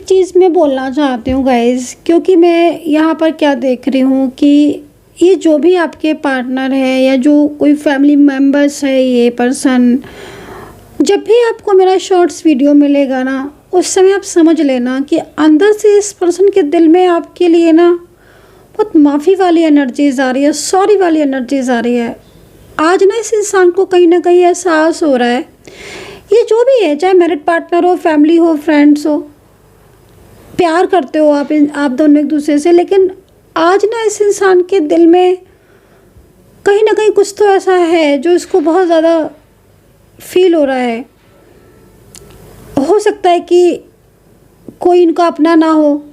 चीज़ मैं बोलना चाहती हूँ गाइस, क्योंकि मैं यहाँ पर क्या देख रही हूँ कि ये जो भी आपके पार्टनर है या जो कोई फैमिली मेम्बर्स है, ये पर्सन, जब भी आपको मेरा शॉर्ट्स वीडियो मिलेगा ना, उस समय आप समझ लेना कि अंदर से इस पर्सन के दिल में आपके लिए ना बहुत माफ़ी वाली एनर्जीज आ रही है, सॉरी वाली एनर्जीज आ रही है। आज ना इस इंसान को कहीं ना कहीं एहसास हो रहा है, ये जो भी है, चाहे मैरिड पार्टनर हो, फैमिली हो, फ्रेंड्स हो, प्यार करते हो आप दोनों एक दूसरे से, लेकिन आज ना इस इंसान के दिल में कहीं ना कहीं कुछ तो ऐसा है जो इसको बहुत ज़्यादा फील हो रहा है। हो सकता है कि कोई इनका अपना ना हो,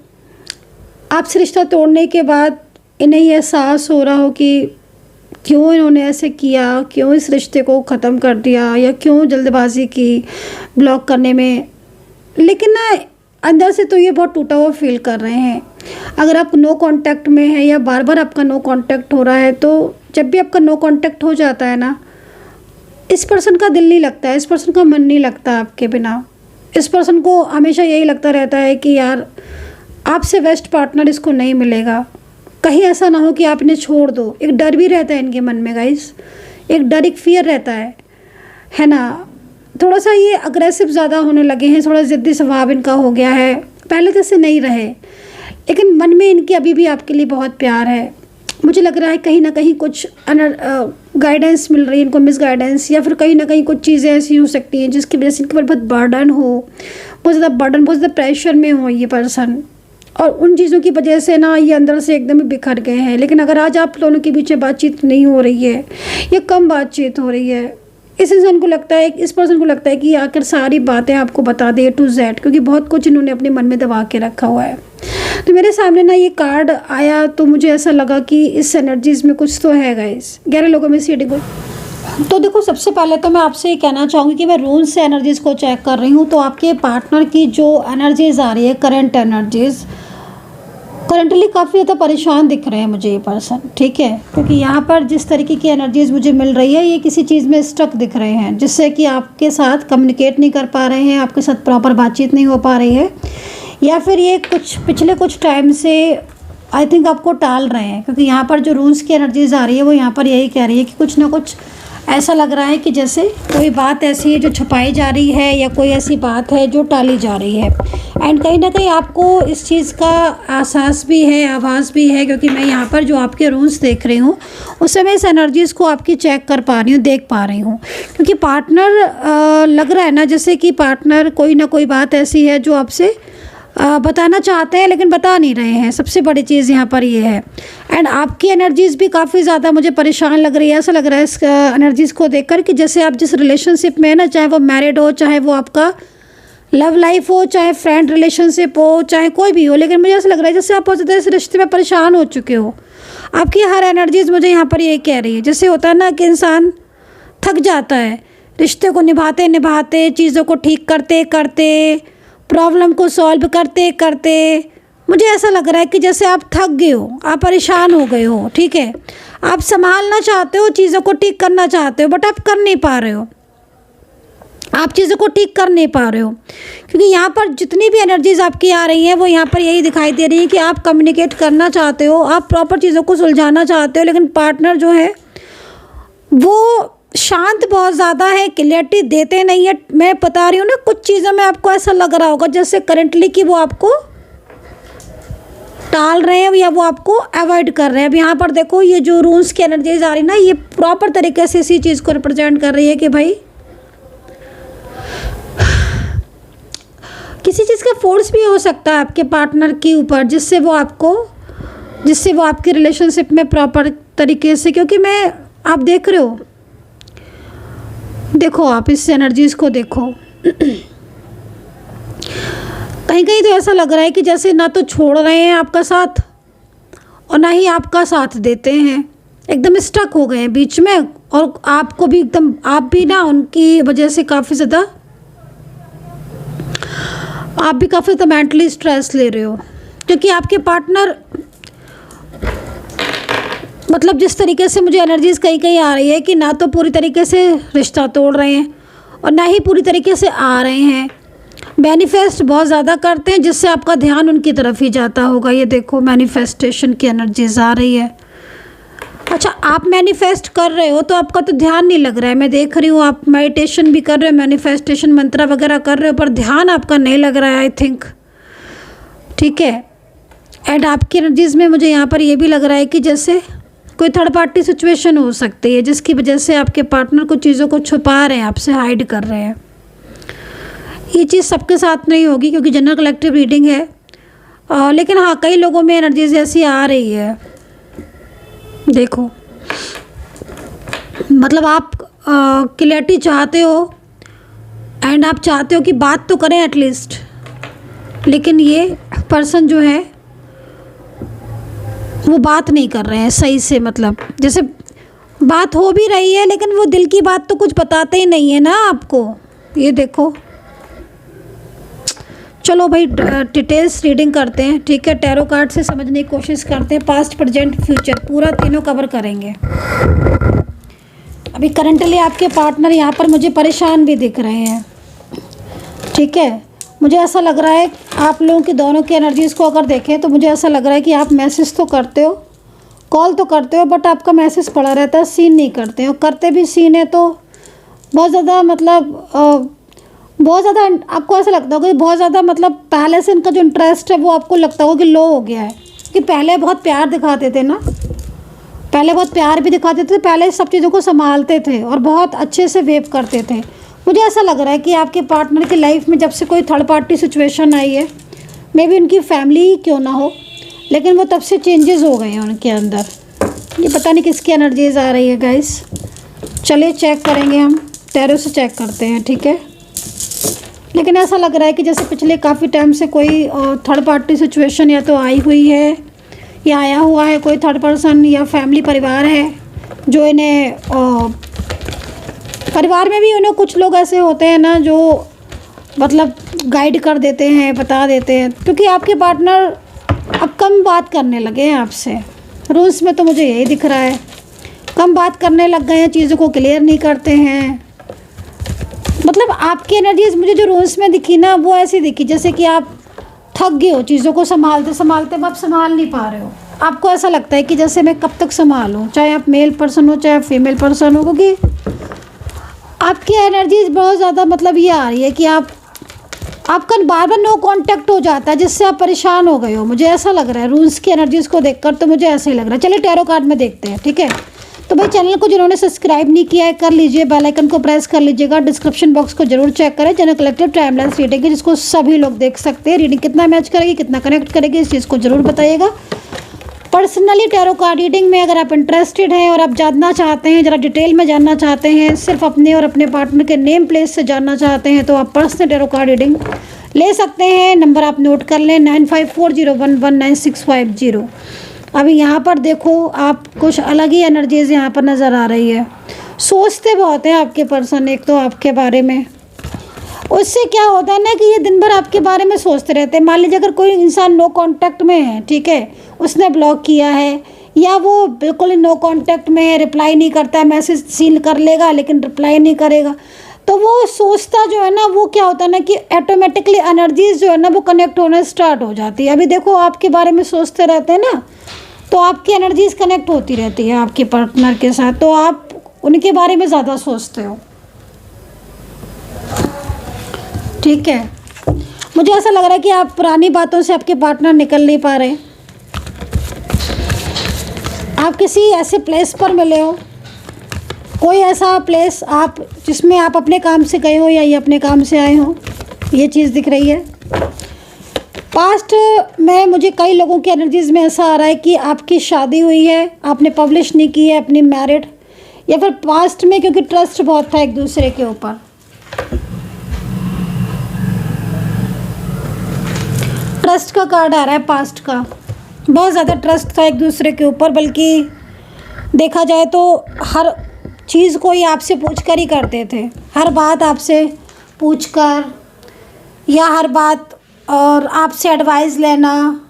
आपसे रिश्ता तोड़ने के बाद इन्हें ये एहसास हो रहा हो कि क्यों इन्होंने ऐसे किया, क्यों इस रिश्ते को ख़त्म कर दिया, या क्यों जल्दबाजी की ब्लॉक करने में। लेकिन ना अंदर से तो ये बहुत टूटा हुआ फील कर रहे हैं। अगर आप नो कांटेक्ट में हैं या बार बार आपका नो कांटेक्ट हो रहा है, तो जब भी आपका नो कांटेक्ट हो जाता है ना, इस पर्सन का दिल नहीं लगता है, इस पर्सन का मन नहीं लगता आपके बिना। इस पर्सन को हमेशा यही लगता रहता है कि यार आपसे बेस्ट पार्टनर इसको नहीं मिलेगा, कहीं ऐसा ना हो कि आप इन्हें छोड़ दो। एक डर भी रहता है इनके मन में गाइस, एक डर, एक फियर रहता है ना। थोड़ा सा ये अग्रेसिव ज़्यादा होने लगे हैं, थोड़ा ज़िद्दी स्वभाव इनका हो गया है। पहले जैसे नहीं रहे, लेकिन मन में इनके अभी भी आपके लिए बहुत प्यार है। मुझे लग रहा है कहीं ना कहीं कुछ गाइडेंस मिल रही है इनको, मिस गाइडेंस, या फिर कहीं ना कहीं कुछ चीज़ें ऐसी हो सकती हैं जिसकी वजह से इनके ऊपर बहुत बर्डन हो, बहुत ज़्यादा बर्डन, बहुत ज़्यादा प्रेशर में हो ये पर्सन, और उन चीज़ों की वजह से ना ये अंदर से एकदम ही बिखर गए हैं। लेकिन अगर आज आप दोनों के बीच बातचीत नहीं हो रही है या कम बातचीत हो रही है, इस इंसान को लगता है, इस पर्सन को लगता है कि आकर सारी बातें आपको बता दे A to Z, क्योंकि बहुत कुछ इन्होंने अपने मन में दबा के रखा हुआ है। तो मेरे सामने ना ये कार्ड आया तो मुझे ऐसा लगा कि इस एनर्जीज़ में कुछ तो है गाइस। 11 लोगों में से तो देखो, सबसे पहले तो मैं आपसे ये कहना चाहूँगी कि मैं रूल्स से एनर्जीज़ को चेक कर रही हूँ। तो आपके पार्टनर की जो एनर्जीज़ आ रही है, करंट एनर्जीज़, करंटली काफ़ी ज़्यादा परेशान दिख रहे हैं मुझे ये पर्सन, ठीक है। क्योंकि यहाँ पर जिस तरीके की एनर्जीज़ मुझे मिल रही है, ये किसी चीज़ में स्टक दिख रहे हैं, जिससे कि आपके साथ कम्युनिकेट नहीं कर पा रहे हैं, आपके साथ प्रॉपर बातचीत नहीं हो पा रही है, या फिर ये पिछले कुछ टाइम से आई थिंक आपको टाल रहे हैं। क्योंकि यहाँ पर जो रूल्स की एनर्जीज़ आ रही है वो यहाँ पर यही कह रही है कि कुछ ना कुछ ऐसा लग रहा है कि जैसे कोई बात ऐसी है जो छुपाई जा रही है, या कोई ऐसी बात है जो टाली जा रही है। एंड कहीं ना कहीं आपको इस चीज़ का एहसास भी है, आवाज़ भी है, क्योंकि मैं यहाँ पर जो आपके रूल्स देख रही हूँ उस समय इस एनर्जीज़ को आपकी चेक कर पा रही हूँ, देख पा रही हूँ। क्योंकि पार्टनर लग रहा है ना जैसे कि पार्टनर कोई ना कोई बात ऐसी है जो आपसे बताना चाहते हैं लेकिन बता नहीं रहे हैं। सबसे बड़ी चीज़ यहाँ पर ये है। एंड आपकी एनर्जीज़ भी काफ़ी ज़्यादा मुझे परेशान लग रही है। ऐसा लग रहा है इस एनर्जीज़ को देखकर कि जैसे आप जिस रिलेशनशिप में है ना, चाहे वो मैरिड हो, चाहे वो आपका लव लाइफ हो, चाहे फ्रेंड रिलेशनशिप हो, चाहे कोई भी हो, लेकिन मुझे ऐसा लग रहा है जैसे आप बहुत ज़्यादा इस रिश्ते में परेशान हो चुके हो। आपकी हर एनर्जीज़ मुझे यहाँ पर ये कह रही है, जैसे होता है ना कि इंसान थक जाता है रिश्ते को निभाते निभाते, चीज़ों को ठीक करते करते, प्रॉब्लम को सॉल्व करते करते। मुझे ऐसा लग रहा है कि जैसे आप थक गए हो, आप परेशान हो गए हो, ठीक है। आप संभालना चाहते हो, चीज़ों को ठीक करना चाहते हो, बट आप कर नहीं पा रहे हो, आप चीज़ों को ठीक कर नहीं पा रहे हो। क्योंकि यहाँ पर जितनी भी एनर्जीज़ आपकी आ रही हैं वो यहाँ पर यही दिखाई दे रही है कि आप कम्युनिकेट करना चाहते हो, आप प्रॉपर चीज़ों को सुलझाना चाहते हो, लेकिन पार्टनर जो है वो शांत बहुत ज़्यादा है, क्लियरिटी देते नहीं है। मैं बता रही हूँ ना, कुछ चीज़ों में आपको ऐसा लग रहा होगा जैसे करंटली कि वो आपको टाल रहे हैं या वो आपको अवॉइड कर रहे हैं। अब यहाँ पर देखो, ये जो रूल्स की एनर्जीज आ रही है ना, ये प्रॉपर तरीके से इसी चीज़ को रिप्रेजेंट कर रही है कि भाई किसी चीज़ का फोर्स भी हो सकता है आपके पार्टनर के ऊपर, जिससे वो आपके रिलेशनशिप में प्रॉपर तरीके से, क्योंकि आप देख रहे हो, देखो आप इस एनर्जीज़ को देखो, कहीं कहीं तो ऐसा लग रहा है कि जैसे ना तो छोड़ रहे हैं आपका साथ और ना ही आपका साथ देते हैं, एकदम स्टक हो गए हैं बीच में। और आपको भी एकदम, आप भी ना उनकी वजह से काफ़ी ज़्यादा मेंटली स्ट्रेस ले रहे हो। क्योंकि आपके पार्टनर, मतलब जिस तरीके से मुझे एनर्जीज़ कहीं कहीं आ रही है कि ना तो पूरी तरीके से रिश्ता तोड़ रहे हैं और ना ही पूरी तरीके से आ रहे हैं, मैनिफेस्ट बहुत ज़्यादा करते हैं जिससे आपका ध्यान उनकी तरफ ही जाता होगा। ये देखो मैनिफेस्टेशन की एनर्जीज आ रही है। अच्छा, आप मैनिफेस्ट कर रहे हो तो आपका तो ध्यान नहीं लग रहा है। मैं देख रही हूँ आप मेडिटेशन भी कर रहे हो, मैनिफेस्टेशन मंत्र वगैरह कर रहे हो, पर ध्यान आपका नहीं लग रहा है आई थिंक। ठीक है। एंड आपकी एनर्जीज़ में मुझे यहाँ पर ये भी लग रहा है कि जैसे कोई थर्ड पार्टी सिचुएशन हो सकती है जिसकी वजह से आपके पार्टनर कुछ चीज़ों को छुपा रहे हैं, आपसे हाइड कर रहे हैं। ये चीज़ सबके साथ नहीं होगी क्योंकि जनरल कलेक्टिव रीडिंग है, लेकिन हाँ कई लोगों में एनर्जीज ऐसी आ रही है। देखो मतलब आप क्लैरिटी चाहते हो एंड आप चाहते हो कि बात तो करें एटलीस्ट, लेकिन ये पर्सन जो है वो बात नहीं कर रहे हैं सही से। मतलब जैसे बात हो भी रही है लेकिन वो दिल की बात तो कुछ बताते ही नहीं है ना आपको। ये देखो, चलो भाई डिटेल्स रीडिंग करते हैं। ठीक है, टैरो कार्ड से समझने की कोशिश करते हैं। पास्ट, प्रेजेंट, फ्यूचर पूरा तीनों कवर करेंगे। अभी करंटली आपके पार्टनर यहाँ पर मुझे परेशान भी दिख रहे हैं। ठीक है, मुझे ऐसा लग रहा है आप लोगों की दोनों की एनर्जीज़ को अगर देखें तो मुझे ऐसा लग रहा है कि आप मैसेज तो करते हो, कॉल तो करते हो, बट आपका मैसेज पड़ा रहता है, सीन नहीं करते हो। करते भी सीन है तो बहुत ज़्यादा मतलब बहुत ज़्यादा आपको ऐसा लगता होगा कि बहुत ज़्यादा मतलब पहले से इनका जो इंटरेस्ट है वो आपको लगता होगा कि लो हो गया है। कि पहले बहुत प्यार दिखाते थे ना, पहले बहुत प्यार भी दिखाते थे, पहले सब चीज़ों को संभालते थे और बहुत अच्छे से वेव करते थे। मुझे ऐसा लग रहा है कि आपके पार्टनर की लाइफ में जब से कोई थर्ड पार्टी सिचुएशन आई है, मे बी उनकी फैमिली ही क्यों ना हो, लेकिन वो तब से चेंजेस हो गए हैं उनके अंदर। ये पता नहीं किसकी एनर्जीज आ रही है गाइस। चलिए चेक करेंगे, हम टैरो से चेक करते हैं। ठीक है, लेकिन ऐसा लग रहा है कि जैसे पिछले काफ़ी टाइम से कोई थर्ड पार्टी सिचुएशन या तो आई हुई है या आया हुआ है, कोई थर्ड पर्सन या फैमिली परिवार है जो इन्हें परिवार में भी उन्हें कुछ लोग ऐसे होते हैं ना जो मतलब गाइड कर देते हैं, बता देते हैं। क्योंकि आपके पार्टनर अब कम बात करने लगे हैं आपसे। रूल्स में तो मुझे यही दिख रहा है, कम बात करने लग गए हैं, चीज़ों को क्लियर नहीं करते हैं। मतलब आपकी एनर्जीज मुझे जो रूल्स में दिखी ना वो ऐसी दिखी जैसे कि आप थक गए हो चीज़ों को संभालते संभालते, अब आप संभाल नहीं पा रहे हो। आपको ऐसा लगता है कि जैसे मैं कब तक संभालूं, चाहे आप मेल पर्सन हो चाहे फीमेल पर्सन हो, क्योंकि आपकी एनर्जीज बहुत ज़्यादा मतलब ये आ रही है कि आपका बार बार नो कांटेक्ट हो जाता है जिससे आप परेशान हो गए हो। मुझे ऐसा लग रहा है रूल्स की एनर्जीज़ को देखकर, तो मुझे ऐसा ही लग रहा है। चलिए टैरो कार्ड में देखते हैं। ठीक है, तो भाई चैनल को जिन्होंने सब्सक्राइब नहीं किया है कर लीजिए, बेल आइकन को प्रेस कर लीजिएगा, डिस्क्रिप्शन बॉक्स को जरूर चेक करें। जनरल कलेक्टिव टाइमलाइन्स रीडिंग है जिसको सभी लोग देख सकते हैं। रीडिंग कितना मैच करेगी, कितना कनेक्ट करेगी, इस चीज़ को जरूर बताइएगा। पर्सनली टैरो कार्ड रीडिंग में अगर आप इंटरेस्टेड हैं और आप जानना चाहते हैं, ज़रा डिटेल में जानना चाहते हैं, सिर्फ अपने और अपने पार्टनर के नेम प्लेस से जानना चाहते हैं, तो आप पर्सनल टैरो कार्ड रीडिंग ले सकते हैं। नंबर आप नोट कर लें 9540119650। अभी यहाँ पर देखो आप कुछ अलग ही एनर्जीज यहाँ पर नज़र आ रही है। सोचते बहुत हैं आपके पर्सन एक तो आपके बारे में। उससे क्या होता है ना कि ये दिन भर आपके बारे में सोचते रहते हैं। मान लीजिए अगर कोई इंसान नो कांटेक्ट में है, ठीक है, उसने ब्लॉक किया है या वो बिल्कुल नो कांटेक्ट में है, रिप्लाई नहीं करता है, मैसेज सीन कर लेगा लेकिन रिप्लाई नहीं करेगा, तो वो सोचता जो है ना वो क्या होता है ना कि ऑटोमेटिकली एनर्जीज जो है ना वो कनेक्ट होना स्टार्ट हो जाती है। अभी देखो आपके बारे में सोचते रहते हैं ना, तो आपकी एनर्जीज कनेक्ट होती रहती है आपके पार्टनर के साथ, तो आप उनके बारे में ज़्यादा सोचते हो। ठीक है, मुझे ऐसा लग रहा है कि आप पुरानी बातों से आपके पार्टनर निकल नहीं पा रहे। आप किसी ऐसे प्लेस पर मिले हो, कोई ऐसा प्लेस आप जिसमें आप अपने काम से गए हो या ये अपने काम से आए हो, ये चीज़ दिख रही है। पास्ट में मुझे कई लोगों की एनर्जीज़ में ऐसा आ रहा है कि आपकी शादी हुई है, आपने पब्लिश नहीं की है अपनी मैरिड, या फिर पास्ट में क्योंकि ट्रस्ट बहुत था एक दूसरे के ऊपर। ट्रस्ट का कार्ड आ रहा है, पास्ट का बहुत ज़्यादा ट्रस्ट था एक दूसरे के ऊपर, बल्कि देखा जाए तो हर चीज़ को ही आपसे पूछ कर ही करते थे, हर बात आपसे पूछ कर या हर बात और आपसे एडवाइस लेना।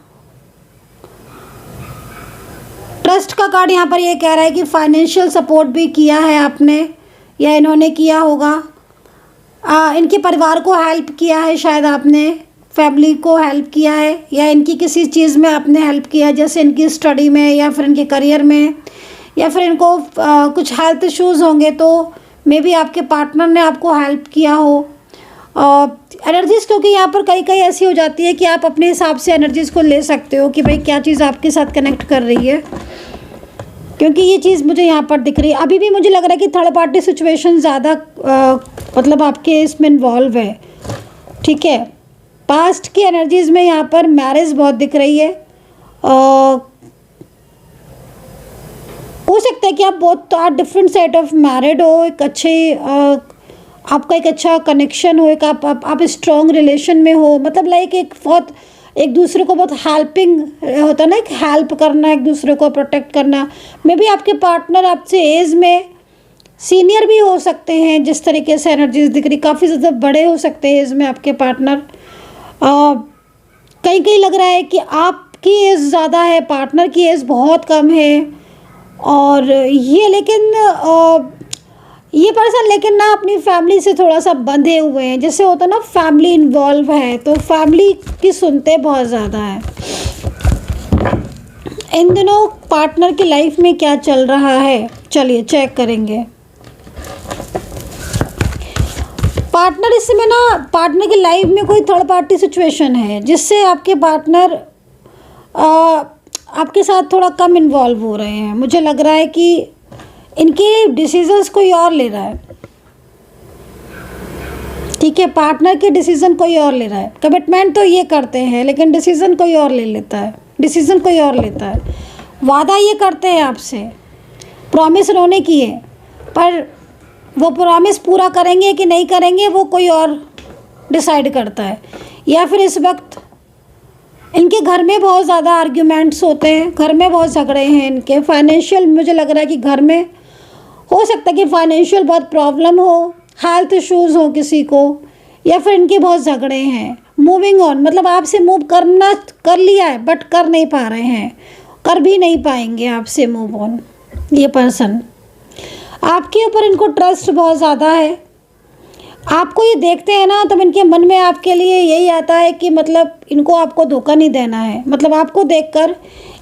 ट्रस्ट का कार्ड यहाँ पर ये कह रहा है कि फाइनेंशियल सपोर्ट भी किया है आपने या इन्होंने किया होगा। इनके परिवार को हेल्प किया है, शायद आपने फैमिली को हेल्प किया है, या इनकी किसी चीज़ में आपने हेल्प किया है, जैसे इनकी स्टडी में या फिर इनके करियर में, या फिर इनको कुछ हेल्थ इश्यूज़ होंगे तो मे बी आपके पार्टनर ने आपको हेल्प किया हो। एनर्जीज़ क्योंकि यहाँ पर कई कई ऐसी हो जाती है कि आप अपने हिसाब से एनर्जीज़ को ले सकते हो कि भाई क्या चीज़ आपके साथ कनेक्ट कर रही है, क्योंकि ये चीज़ मुझे यहाँ पर दिख रही है। अभी भी मुझे लग रहा है कि थर्ड पार्टी सिचुएशन ज़्यादा मतलब आपके इसमें इन्वॉल्व है, ठीक है। पास्ट की एनर्जीज़ में यहाँ पर मैरिज बहुत दिख रही है। हो सकता है कि आप बहुत डिफरेंट सेट ऑफ मैरिड हो, एक अच्छे आपका एक अच्छा कनेक्शन हो, एक आप स्ट्रॉन्ग रिलेशन में हो, मतलब लाइक एक बहुत एक दूसरे को बहुत हेल्पिंग होता है ना, एक हेल्प करना, एक दूसरे को प्रोटेक्ट करना। मे बी आपके पार्टनर आपसे एज में सीनियर भी हो सकते हैं, जिस तरीके से एनर्जीज दिख रही, काफ़ी ज़्यादा बड़े हो सकते हैं एज में आपके पार्टनर। कहीं कहीं लग रहा है कि आपकी एज ज़्यादा है, पार्टनर की एज बहुत कम है, और ये लेकिन ये पर्सन लेकिन ना अपनी फैमिली से थोड़ा सा बंधे हुए हैं, जैसे होता है ना फैमिली इन्वॉल्व है तो फैमिली की सुनते बहुत ज़्यादा है। इन दिनों पार्टनर की लाइफ में क्या चल रहा है, चलिए चेक करेंगे। पार्टनर इस समय ना, पार्टनर की लाइफ में कोई थर्ड पार्टी सिचुएशन है जिससे आपके पार्टनर आपके साथ थोड़ा कम इन्वॉल्व हो रहे हैं। मुझे लग रहा है कि इनके डिसीजंस कोई और ले रहा है, ठीक है। पार्टनर के डिसीजन कोई और ले रहा है, कमिटमेंट तो ये करते हैं लेकिन डिसीजन कोई और ले लेता है, डिसीजन कोई और लेता है। वादा ये करते हैं आपसे, प्रॉमिस उन्होंने की है, पर वो प्रॉमिस पूरा करेंगे कि नहीं करेंगे वो कोई और डिसाइड करता है। या फिर इस वक्त इनके घर में बहुत ज़्यादा आर्ग्यूमेंट्स होते हैं, घर में बहुत झगड़े हैं इनके। फाइनेंशियल मुझे लग रहा है कि घर में हो सकता है कि फाइनेंशियल बहुत प्रॉब्लम हो, हेल्थ इश्यूज़ हो किसी को, या फिर इनके बहुत झगड़े हैं। मूविंग ऑन मतलब आपसे मूव कर लिया है बट कर नहीं पा रहे हैं, कर भी नहीं पाएंगे आपसे मूव ऑन। ये पर्सन आपके ऊपर इनको ट्रस्ट बहुत ज़्यादा है। आपको ये देखते हैं ना तो इनके मन में आपके लिए यही आता है कि मतलब इनको आपको धोखा नहीं देना है। मतलब आपको देखकर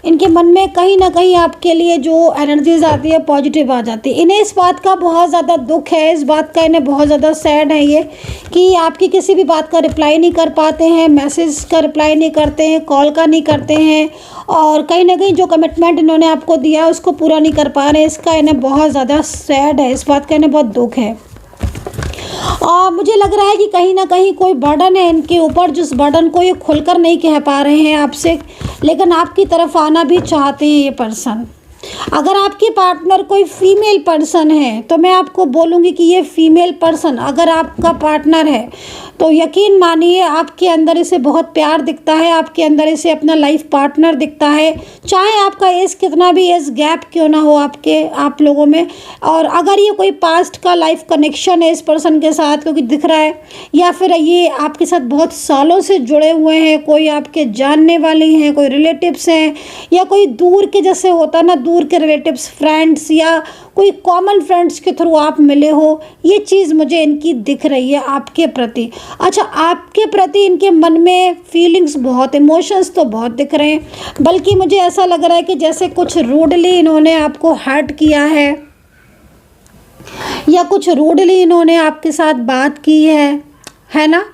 इनके मन में कहीं ना कहीं आपके लिए जो एनर्जीज आती है पॉजिटिव आ जाती है। इन्हें इस बात का बहुत ज़्यादा दुख है, इस बात का इन्हें बहुत ज़्यादा सैड है ये कि आपकी किसी भी बात का रिप्लाई नहीं कर पाते हैं, मैसेज का रिप्लाई नहीं करते हैं, कॉल का नहीं करते हैं, और कहीं ना कहीं जो कमिटमेंट इन्होंने आपको दिया उसको पूरा नहीं कर पा रहे हैं। इसका इन्हें बहुत ज़्यादा सैड है, इस बात का इन्हें बहुत दुख है। और मुझे लग रहा है कि कहीं ना कहीं कोई बर्डन है इनके ऊपर, जिस बर्डन को ये खुलकर नहीं कह पा रहे हैं आपसे, लेकिन आपकी तरफ आना भी चाहते हैं ये पर्सन। अगर आपके पार्टनर कोई फीमेल पर्सन है तो मैं आपको बोलूँगी कि ये फीमेल पर्सन अगर आपका पार्टनर है तो यकीन मानिए आपके अंदर इसे बहुत प्यार दिखता है, आपके अंदर इसे अपना लाइफ पार्टनर दिखता है, चाहे आपका एज कितना भी एज गैप क्यों ना हो आप लोगों में। और अगर ये कोई पास्ट का लाइफ कनेक्शन है इस पर्सन के साथ क्योंकि दिख रहा है, या फिर ये आपके साथ बहुत सालों से जुड़े हुए हैं, कोई आपके जानने वाले हैं, कोई रिलेटिव्स हैं, या कोई दूर के जैसे होता है ना दूर के रिलेटिव्स, फ्रेंड्स, या कोई कॉमन फ्रेंड्स के थ्रू आप मिले हो, ये चीज़ मुझे इनकी दिख रही है आपके प्रति। अच्छा, आपके प्रति इनके मन में फीलिंग्स बहुत, इमोशंस तो बहुत दिख रहे हैं, बल्कि मुझे ऐसा लग रहा है कि जैसे कुछ रूडली इन्होंने आपको हर्ट किया है या कुछ रूडली इन्होंने आपके साथ बात की है ना।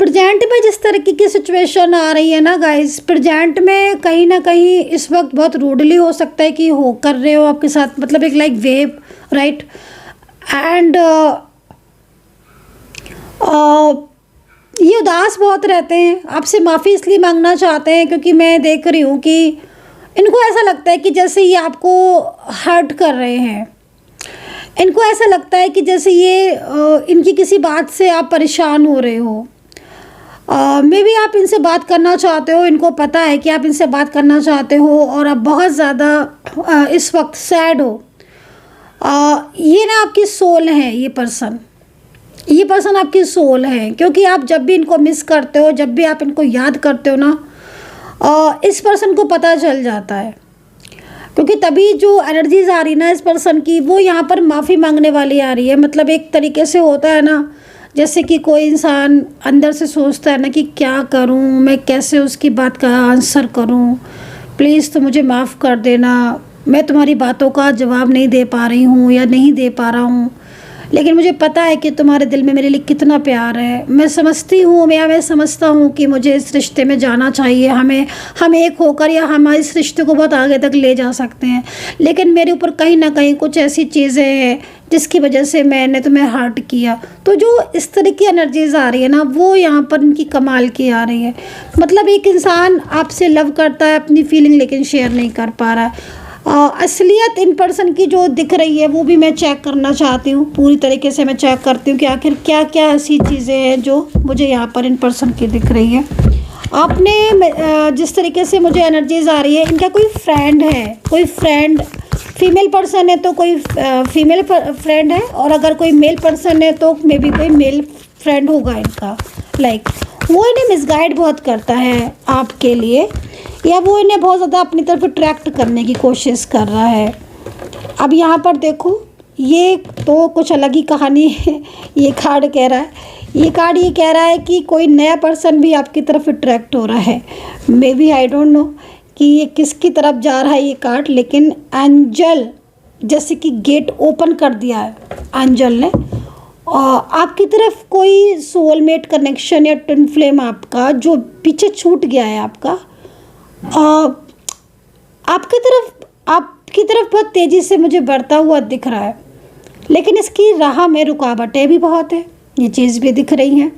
प्रेजेंट में जिस तरीके की सिचुएशन आ रही है ना गाइस, प्रेजेंट में कहीं ना कहीं इस वक्त बहुत रूडली हो सकता है कि हो कर रहे हो आपके साथ, मतलब एक लाइक वेव, राइट। एंड ये उदास बहुत रहते हैं, आपसे माफ़ी इसलिए मांगना चाहते हैं क्योंकि मैं देख रही हूँ कि इनको ऐसा लगता है कि जैसे ये आपको हर्ट कर रहे हैं, इनको ऐसा लगता है कि जैसे ये इनकी किसी बात से आप परेशान हो रहे हो। मे बी आप इनसे बात करना चाहते हो, इनको पता है कि आप इनसे बात करना चाहते हो और आप बहुत ज़्यादा इस वक्त सैड हो। ये ना आपकी सोल है, ये पर्सन आपकी सोल है, क्योंकि आप जब भी इनको मिस करते हो, जब भी आप इनको याद करते हो ना, इस पर्सन को पता चल जाता है। क्योंकि तभी जो एनर्जीज आ रही ना इस पर्सन की, वो यहाँ पर माफ़ी मांगने वाली आ रही है। मतलब एक तरीके से होता है ना, जैसे कि कोई इंसान अंदर से सोचता है ना कि क्या करूँ मैं, कैसे उसकी बात का आंसर करूँ, प्लीज़ तो मुझे माफ़ कर देना, मैं तुम्हारी बातों का जवाब नहीं दे पा रही हूँ या नहीं दे पा रहा हूँ, लेकिन मुझे पता है कि तुम्हारे दिल में मेरे लिए कितना प्यार है। मैं समझती हूँ, मैं समझता हूँ कि मुझे इस रिश्ते में जाना चाहिए, हम एक होकर या हम इस रिश्ते को बहुत आगे तक ले जा सकते हैं, लेकिन मेरे ऊपर कहीं ना कहीं कुछ ऐसी चीज़ें हैं जिसकी वजह से मैंने तुम्हें हर्ट किया। तो जो इस तरह की एनर्जीज आ रही है ना, वो यहाँ पर इनकी कमाल की आ रही है। मतलब एक इंसान आपसे लव करता है अपनी फीलिंग, लेकिन शेयर नहीं कर पा रहा है। असलियत इन पर्सन की जो दिख रही है वो भी मैं चेक करना चाहती हूँ, पूरी तरीके से मैं चेक करती हूँ कि आखिर क्या क्या ऐसी चीज़ें हैं जो मुझे यहाँ पर इन पर्सन की दिख रही है। आपने जिस तरीके से मुझे एनर्जीज आ रही है, इनका कोई फ्रेंड है, कोई फ्रेंड फीमेल पर्सन है तो कोई फीमेल फ्रेंड है, और अगर कोई मेल पर्सन है तो मे बी कोई मेल फ्रेंड होगा इनका। लाइक वो इन्हें मिसगाइड बहुत करता है आपके लिए, या वो इन्हें बहुत ज़्यादा अपनी तरफ अट्रैक्ट करने की कोशिश कर रहा है। अब यहाँ पर देखो, ये तो कुछ अलग ही कहानी है। ये कार्ड कह रहा है, ये कार्ड ये कह रहा है कि कोई नया पर्सन भी आपकी तरफ अट्रैक्ट हो रहा है। Maybe I don't know कि ये किसकी तरफ जा रहा है ये कार्ड, लेकिन एंजल जैसे कि गेट ओपन कर दिया है एंजल ने, और आपकी तरफ कोई सोलमेट कनेक्शन या ट्विन फ्लेम आपका जो पीछे छूट गया है आपका, आपकी तरफ बहुत तेज़ी से मुझे बढ़ता हुआ दिख रहा है, लेकिन इसकी राह में रुकावटें भी बहुत है, ये चीज़ भी दिख रही हैं।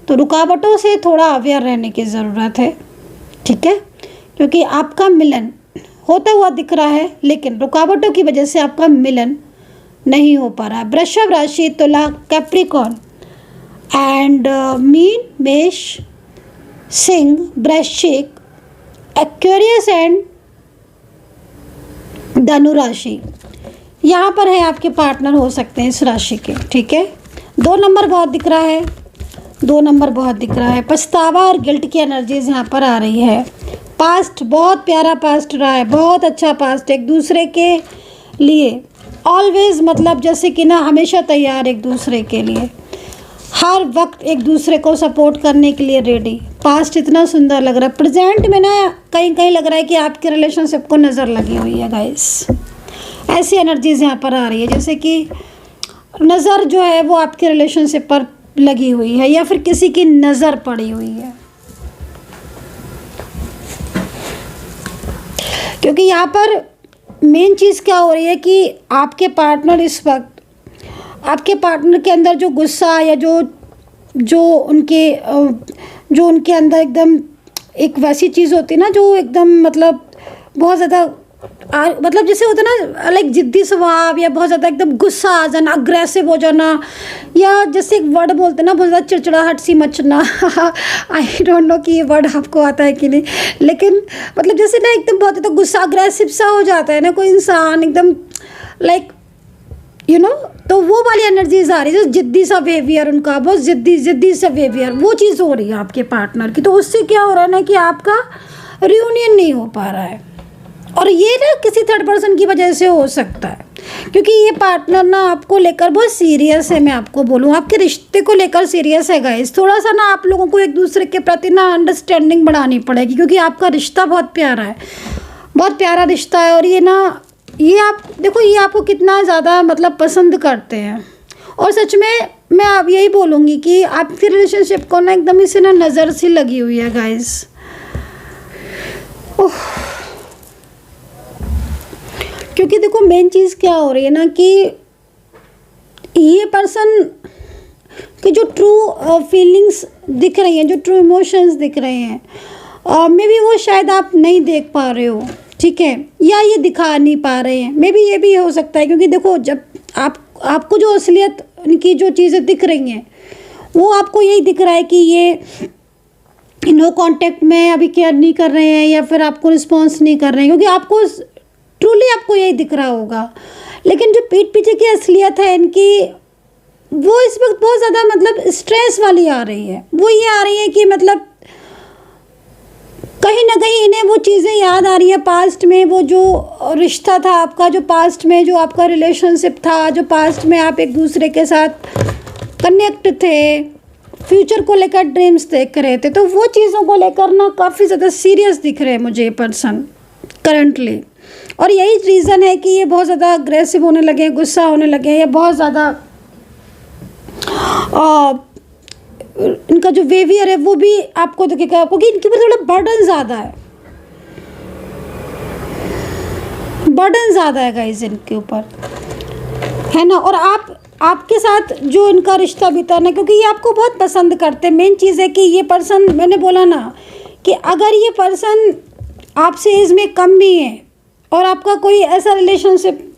तो रुकावटों से थोड़ा अवेयर रहने की ज़रूरत है, ठीक है, क्योंकि आपका मिलन होता हुआ दिख रहा है, लेकिन रुकावटों की वजह से आपका मिलन नहीं हो पा रहा है। वृषभ राशि, तुला, कैप्रिकॉर्न एंड मीन, मेष, सिंह, वृश्चिक, एक्वेरियस एंड धनु राशि, यहाँ पर है आपके पार्टनर हो सकते हैं इस राशि के, ठीक है। 2 नंबर बहुत दिख रहा है, 2 नंबर बहुत दिख रहा है। पछतावा और गिल्ट की एनर्जीज यहाँ पर आ रही है। पास्ट बहुत प्यारा पास्ट रहा है, बहुत अच्छा पास्ट, एक दूसरे के लिए ऑलवेज, मतलब जैसे कि ना हमेशा तैयार एक दूसरे के लिए, हर वक्त एक दूसरे को सपोर्ट करने के लिए रेडी। पास्ट इतना सुंदर लग रहा है। प्रेजेंट में ना कहीं कहीं लग रहा है कि आपके रिलेशनशिप को नज़र लगी हुई है गाइस, ऐसी एनर्जीज यहाँ पर आ रही है जैसे कि नज़र जो है वो आपके रिलेशनशिप पर लगी हुई है, या फिर किसी की नज़र पड़ी हुई है। क्योंकि यहाँ पर मेन चीज़ क्या हो रही है कि आपके पार्टनर इस वक्त, आपके पार्टनर के अंदर जो गुस्सा या जो उनके अंदर एकदम एक वैसी चीज़ होती है ना, जो एकदम मतलब बहुत ज़्यादा मतलब जैसे होता है ना, लाइक जिद्दी स्वभाव, या बहुत ज़्यादा एकदम गुस्सा आ जाना, अग्रेसिव हो जाना, या जैसे एक वर्ड बोलते हैं ना बहुत ज़्यादा चिड़चिड़ाहट सी मचना। आई डोंट नो कि ये वर्ड आपको आता है कि नहीं, लेकिन मतलब जैसे ना एकदम बहुत ज़्यादा गुस्सा अग्रेसिव सा हो जाता है ना कोई इंसान, एकदम लाइक यू नो, तो वो वाली एनर्जीज आ रही है, जो जिद्दी सा बिहेवियर उनका, बहुत जिद्दी सा बिहेवियर, वो चीज़ हो रही है आपके पार्टनर की। तो उससे क्या हो रहा है ना कि आपका रियूनियन नहीं हो पा रहा है, और ये ना किसी थर्ड पर्सन की वजह से हो सकता है, क्योंकि ये पार्टनर ना आपको लेकर बहुत सीरियस है। मैं आपको बोलूँ, आपके रिश्ते को लेकर सीरियस है गाइस। थोड़ा सा ना आप लोगों को एक दूसरे के प्रति ना अंडरस्टैंडिंग बढ़ानी पड़ेगी, क्योंकि आपका रिश्ता बहुत प्यारा है, बहुत प्यारा रिश्ता है। और ये आप देखो, ये आपको कितना ज़्यादा मतलब पसंद करते हैं। और सच में मैं अब यही बोलूँगी कि आपकी रिलेशनशिप को ना एकदम इसे ना नज़र सी लगी हुई है गाइस। क्योंकि देखो मेन चीज़ क्या हो रही है ना कि ये पर्सन की जो ट्रू फीलिंग्स दिख रही हैं, जो ट्रू इमोशंस दिख रहे हैं, मे बी वो शायद आप नहीं देख पा रहे हो, ठीक है, या ये दिखा नहीं पा रहे हैं। मे बी ये भी हो सकता है, क्योंकि देखो जब आपको जो असलियत उनकी जो चीज़ें दिख रही हैं, वो आपको यही दिख रहा है कि ये नो कांटेक्ट में अभी केयर नहीं कर रहे हैं, या फिर आपको रिस्पॉन्स नहीं कर रहे हैं, क्योंकि आपको ट्रूली आपको यही दिख रहा होगा। लेकिन जो पीठ पीछे की असलियत है इनकी, वो इस वक्त बहुत ज़्यादा मतलब स्ट्रेस वाली आ रही है। वो ये आ रही है कि मतलब कहीं ना कहीं इन्हें वो चीज़ें याद आ रही हैं पास्ट में, वो जो रिश्ता था आपका, जो पास्ट में जो आपका रिलेशनशिप था, जो पास्ट में आप एक दूसरे के साथ कनेक्ट थे, फ्यूचर को लेकर ड्रीम्स देख रहे थे, तो वो चीज़ों को लेकर ना काफ़ी ज़्यादा सीरियस दिख रहे हैं मुझे ये पर्सन करंटली। और यही रीज़न है कि ये बहुत ज़्यादा अग्रेसिव होने लगे हैं, गुस्सा होने लगे हैं, या बहुत ज़्यादा इनका जो बिहेवियर है वो भी आपको दिखेगा, क्योंकि इनके ऊपर थोड़ा बर्डन ज़्यादा है, बर्डन ज़्यादा है गाइस इनके ऊपर, है ना। और आपके साथ जो इनका रिश्ता बीता ना, क्योंकि ये आपको बहुत पसंद करते हैं। मेन चीज़ है कि ये पर्सन, मैंने बोला ना कि अगर ये पर्सन आपसे एज में कम भी है और आपका कोई ऐसा रिलेशनशिप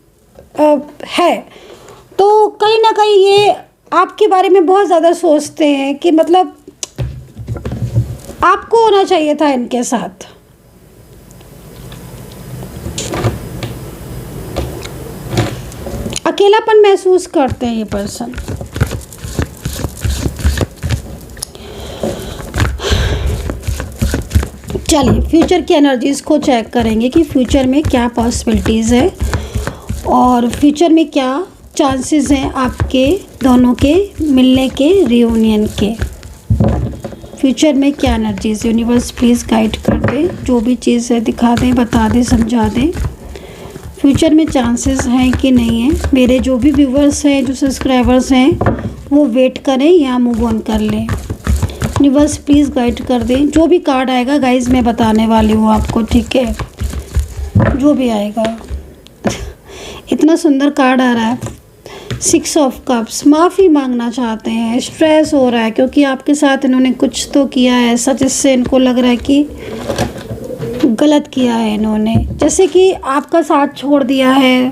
है, तो कहीं ना कहीं ये आपके बारे में बहुत ज़्यादा सोचते हैं कि मतलब आपको होना चाहिए था इनके साथ। अकेलापन महसूस करते हैं ये पर्सन। चलिए फ्यूचर की एनर्जीज़ को चेक करेंगे कि फ्यूचर में क्या पॉसिबिलिटीज़ है और फ्यूचर में क्या चांसेस हैं आपके दोनों के मिलने के, रियूनियन के। फ्यूचर में क्या एनर्जीज़, यूनिवर्स प्लीज़ गाइड कर दे, जो भी चीज़ है दिखा दें, बता दें, समझा दें। फ्यूचर में चांसेस हैं कि नहीं है। मेरे जो भी व्यूवर्स हैं, जो सब्सक्राइबर्स हैं, वो वेट करें या मूव ऑन कर लें। यूनिवर्स प्लीज़ गाइड कर दें। जो भी कार्ड आएगा गाइज मैं बताने वाली हूँ आपको, ठीक है, जो भी आएगा। इतना सुंदर कार्ड आ रहा है, 6 ऑफ कप्स। माफ़ी मांगना चाहते हैं, स्ट्रेस हो रहा है क्योंकि आपके साथ इन्होंने कुछ तो किया है ऐसा जिससे इनको लग रहा है कि गलत किया है इन्होंने, जैसे कि आपका साथ छोड़ दिया है।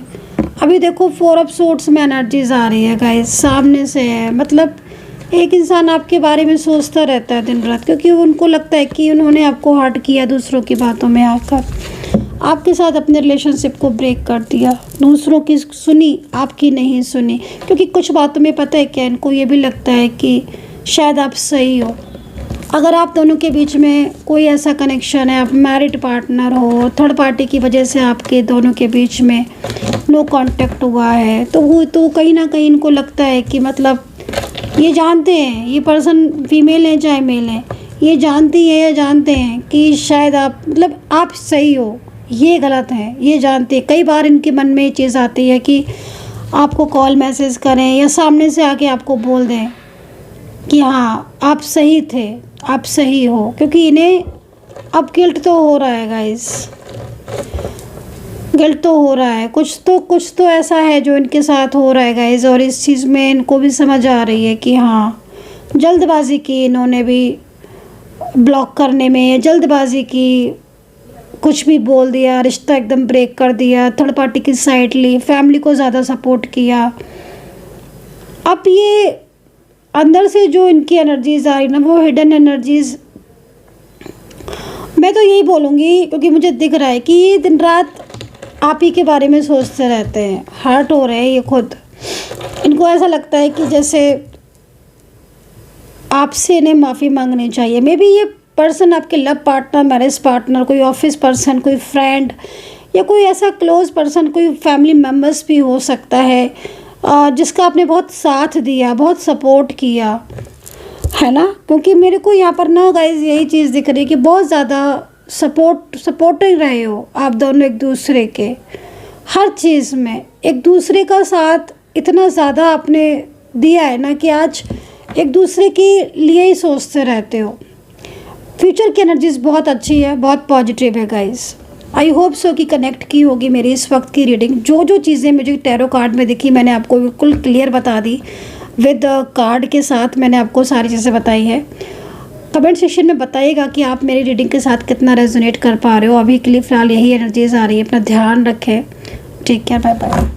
अभी देखो 4 ऑफ सोर्ड्स में एनर्जीज आ रही है गाइस, सामने से है। मतलब एक इंसान आपके बारे में सोचता रहता है दिन रात, क्योंकि उनको लगता है कि उन्होंने आपको हर्ट किया दूसरों की बातों में आकर, आपके साथ अपने रिलेशनशिप को ब्रेक कर दिया, दूसरों की सुनी, आपकी नहीं सुनी। क्योंकि कुछ बातों में पता है क्या, इनको ये भी लगता है कि शायद आप सही हो। अगर आप दोनों के बीच में कोई ऐसा कनेक्शन है, आप मैरिड पार्टनर हो, थर्ड पार्टी की वजह से आपके दोनों के बीच में नो कांटेक्ट हुआ है, तो वो तो कहीं ना कहीं इनको लगता है कि मतलब ये जानते हैं, ये पर्सन फीमेल है चाहे मेल है, ये जानती है या जानते हैं कि शायद आप मतलब आप सही हो, ये गलत है, ये जानते हैं। कई बार इनके मन में ये चीज़ आती है कि आपको कॉल मैसेज करें या सामने से आके आपको बोल दें कि हाँ आप सही थे, आप सही हो, क्योंकि इन्हें अब गिल्ट तो हो रहा है गाइस, गिल्ट तो हो रहा है, कुछ तो ऐसा है जो इनके साथ हो रहा है गाइस। और इस चीज़ में इनको भी समझ आ रही है कि हाँ जल्दबाजी की इन्होंने भी ब्लॉक करने में, या जल्दबाजी की, कुछ भी बोल दिया, रिश्ता एकदम ब्रेक कर दिया, थर्ड पार्टी की साइड ली, फैमिली को ज़्यादा सपोर्ट किया। अब ये अंदर से जो इनकी एनर्जीज आ रही ना, वो हिडन एनर्जीज, मैं तो यही बोलूँगी क्योंकि मुझे दिख रहा है कि ये दिन रात आप ही के बारे में सोचते रहते हैं, हर्ट हो रहे हैं ये खुद। इनको ऐसा लगता है कि जैसे आपसे इन्हें माफ़ी मांगनी चाहिए। मे बी ये पर्सन आपके लव पार्टनर, मैरिज पार्टनर, कोई ऑफिस पर्सन, कोई फ्रेंड, या कोई ऐसा क्लोज पर्सन, कोई फैमिली मेम्बर्स भी हो सकता है जिसका आपने बहुत साथ दिया, बहुत सपोर्ट किया, है ना। क्योंकि मेरे को यहाँ पर ना गाइज यही चीज़ दिख रही है कि बहुत ज़्यादा सपोर्टिव रहे हो आप दोनों एक दूसरे के, हर चीज़ में एक दूसरे का साथ इतना ज़्यादा आपने दिया है ना कि आज एक दूसरे के लिए ही सोचते रहते हो। फ्यूचर की एनर्जीज बहुत अच्छी है, बहुत पॉजिटिव है गाइस। आई होप सो कि कनेक्ट की होगी मेरी इस वक्त की रीडिंग। जो जो चीज़ें मुझे टैरो कार्ड में दिखी मैंने आपको बिल्कुल क्लियर बता दी, विद कार्ड के साथ मैंने आपको सारी चीज़ें बताई है। कमेंट सेक्शन में बताइएगा कि आप मेरी रीडिंग के साथ कितना रेजोनेट कर पा रहे हो। अभी के लिए फ़िलहाल यही एनर्जीज आ रही है। अपना ध्यान रखें, टेक केयर, बाय बाय।